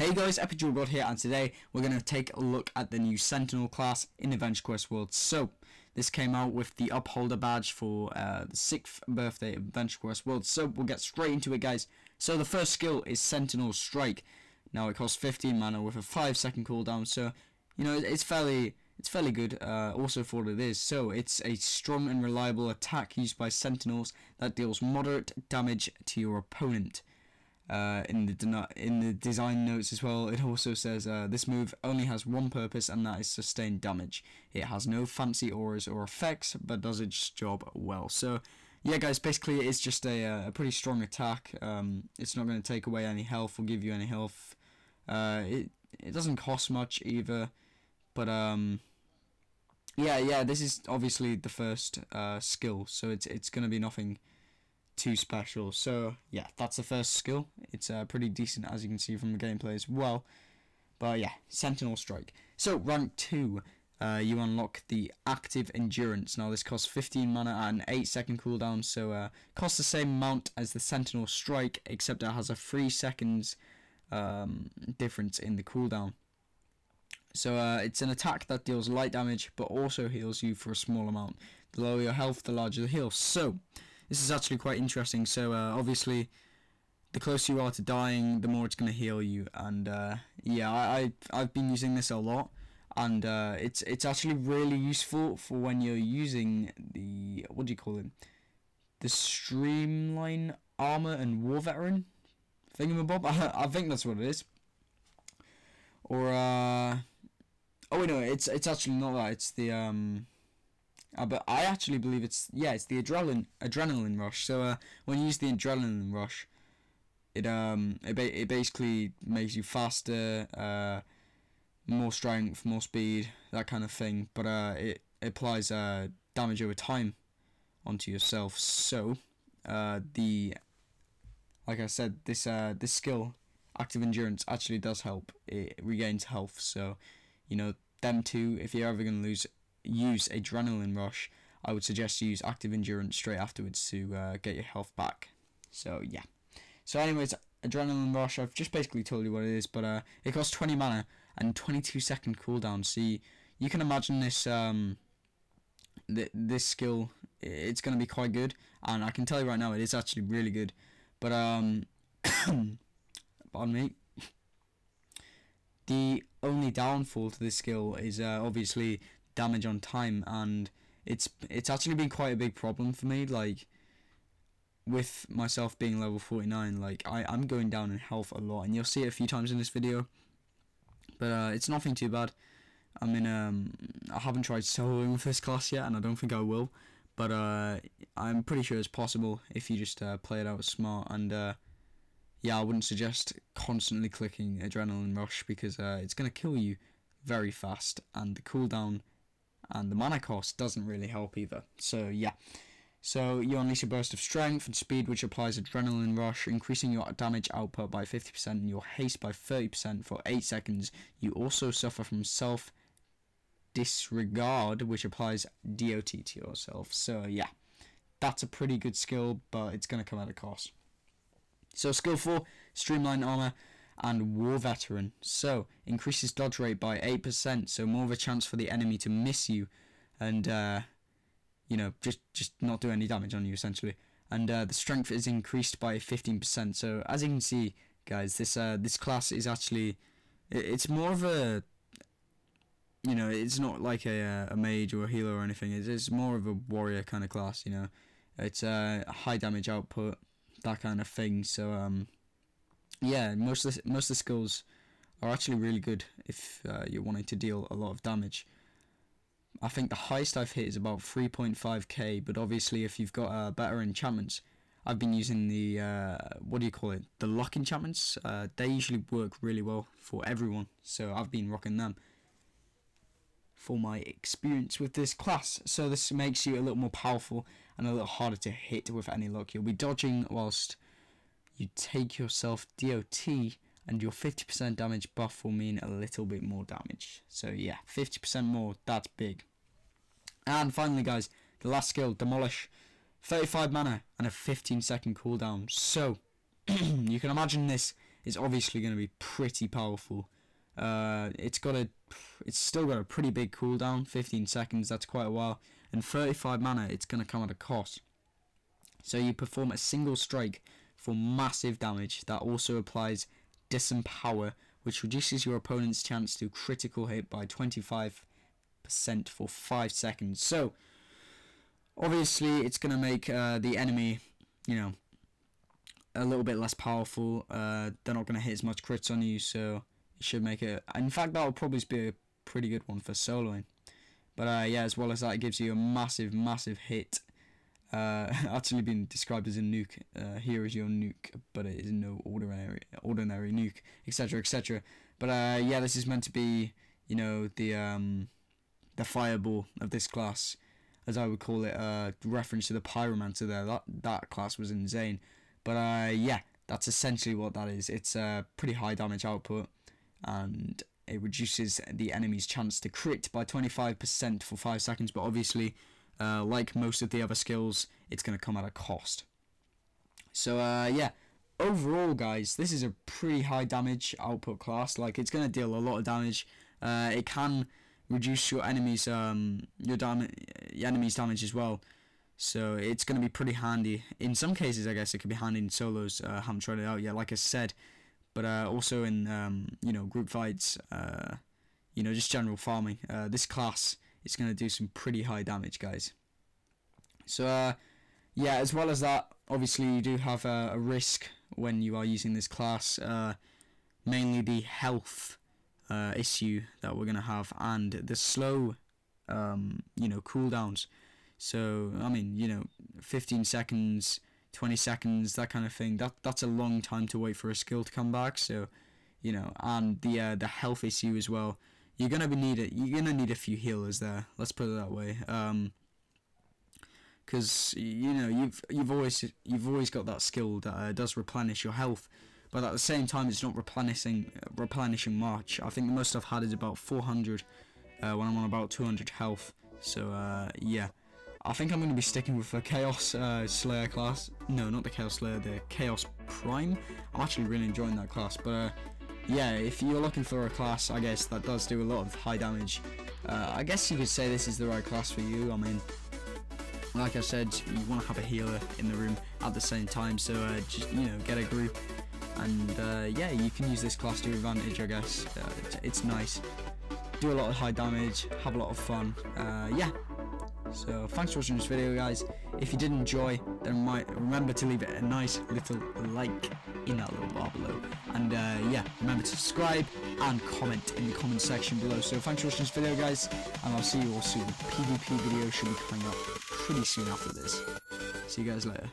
Hey guys, AQW here, and today we're going to take a look at the new Sentinel class in Adventure Quest World. So, this came out with the Upholder badge for the 6th birthday of Adventure Quest World. So, we'll get straight into it, guys. So, the first skill is Sentinel Strike. Now, it costs 15 mana with a 5-second cooldown, so, you know, it's fairly good, also for what it is. So, it's a strong and reliable attack used by Sentinels that deals moderate damage to your opponent. In the design notes as well, it also says this move only has one purpose, and that is sustained damage. It has no fancy auras or effects, but does its job well. So yeah guys, basically it's just a pretty strong attack. It's not going to take away any health or give you any health. It doesn't cost much either, but yeah, this is obviously the first skill, so it's going to be nothing too special. So yeah, that's the first skill. It's pretty decent, as you can see from the gameplay as well. But yeah, Sentinel Strike. So rank 2, you unlock the Active Endurance. Now this costs 15 mana and an 8-second cooldown, so costs the same amount as the Sentinel Strike, except it has a 3 seconds difference in the cooldown. So it's an attack that deals light damage but also heals you for a small amount. The lower your health, the larger the heal. So this is actually quite interesting. So obviously the closer you are to dying, the more it's going to heal you. And yeah, I've been using this a lot, and it's actually really useful for when you're using the, what do you call it, the Streamline Armor and War Veteran thingamabob. I think that's what it is. Or oh wait, no, it's actually not that. It's the but I actually believe it's the adrenaline rush. So when you use the adrenaline rush, it basically makes you faster, more strength, more speed, that kind of thing. But it applies damage over time onto yourself. So like I said, this skill, Active Endurance, actually does help. It regains health. So you know, them two, if you're ever going to use Adrenaline Rush, I would suggest you use Active Endurance straight afterwards to get your health back. So yeah. So anyways, Adrenaline Rush, I've just basically told you what it is, but it costs 20 mana and 22-second cooldown. So you can imagine this this skill, it's going to be quite good, and I can tell you right now, it is actually really good. But pardon me. The only downfall to this skill is obviously damage on time, and it's actually been quite a big problem for me. Like, with myself being level 49, like I'm going down in health a lot, and you'll see it a few times in this video. But it's nothing too bad. I mean, I haven't tried soloing with this class yet, and I don't think I will. But I'm pretty sure it's possible if you just play it out smart. And yeah, I wouldn't suggest constantly clicking Adrenaline Rush, because it's going to kill you very fast, and the cooldown and the mana cost doesn't really help either. So yeah, so you unleash a burst of strength and speed which applies Adrenaline Rush, increasing your damage output by 50% and your haste by 30% for 8 seconds. You also suffer from self disregard, which applies DOT to yourself. So yeah, that's a pretty good skill, but it's going to come at a cost. So skill 4, Streamline Armor and War Veteran. So increases dodge rate by 8%, so more of a chance for the enemy to miss you, and you know, just not do any damage on you essentially. And the strength is increased by 15%. So as you can see, guys, this class is actually, it's more of a, you know, it's not like a mage or a healer or anything. It's more of a warrior kind of class. You know, it's high damage output, that kind of thing. So yeah, most of the skills are actually really good if you're wanting to deal a lot of damage. I think the highest I've hit is about 3.5k, but obviously if you've got better enchantments, I've been using the what do you call it, the luck enchantments. They usually work really well for everyone, so I've been rocking them for my experience with this class. So this makes you a little more powerful and a little harder to hit with any luck. You'll be dodging whilst you take yourself DOT, and your 50% damage buff will mean a little bit more damage. So yeah, 50% more, that's big. And finally guys, the last skill, Demolish. 35 mana and a 15-second cooldown. So you can imagine this is obviously going to be pretty powerful. It's still got a pretty big cooldown, 15 seconds, that's quite a while, and 35 mana. It's going to come at a cost. So you perform a single strike for massive damage that also applies Disempower, which reduces your opponent's chance to critical hit by 25% for 5 seconds. So obviously it's going to make the enemy, you know, a little bit less powerful. They're not going to hit as much crits on you, so it should make it. In fact, that will probably be a pretty good one for soloing. But yeah, as well as that, it gives you a massive hit. Actually been described as a nuke. Here is your nuke, but it is no ordinary nuke, etc, etc. But yeah, this is meant to be, you know, the fireball of this class, as I would call it. Reference to the pyromancer there. That class was insane. But yeah, that's essentially what that is. It's a pretty high damage output, and it reduces the enemy's chance to crit by 25% for 5 seconds. But obviously, like most of the other skills, it's going to come at a cost. So yeah, overall guys, this is a pretty high damage output class. Like, it's going to deal a lot of damage. It can reduce your enemy's damage as well. So it's going to be pretty handy. In some cases, I guess it could be handy in solos. Haven't tried it out yet, like I said. But also in you know, group fights, you know, just general farming. This class is going to do some pretty high damage, guys. So yeah, as well as that, obviously you do have a risk when you are using this class, mainly the health issue that we're going to have, and the slow you know, cooldowns. So I mean, you know, 15 seconds, 20 seconds, that kind of thing, that's a long time to wait for a skill to come back. So, you know, and the health issue as well. You're gonna need a few healers there. Let's put it that way. Because you know, you've always got that skill that does replenish your health, but at the same time, it's not replenishing much. I think the most I've had is about 400 when I'm on about 200 health. So yeah, I think I'm going to be sticking with the Chaos Slayer class. No, not the Chaos Slayer, the Chaos Prime. I'm actually really enjoying that class. But yeah, if you're looking for a class, I guess, that does do a lot of high damage, I guess you could say this is the right class for you. I mean, like I said, you want to have a healer in the room at the same time, so just, you know, get a group, and yeah, you can use this class to your advantage, I guess. It's nice. Do a lot of high damage, have a lot of fun. Yeah. So thanks for watching this video, guys. If you did enjoy, then remember to leave it a nice little like in that little bar below, and yeah, remember to subscribe and comment in the comment section below. So thanks for watching this video, guys, and I'll see you all soon. PvP video should be coming up pretty soon after this. See you guys later.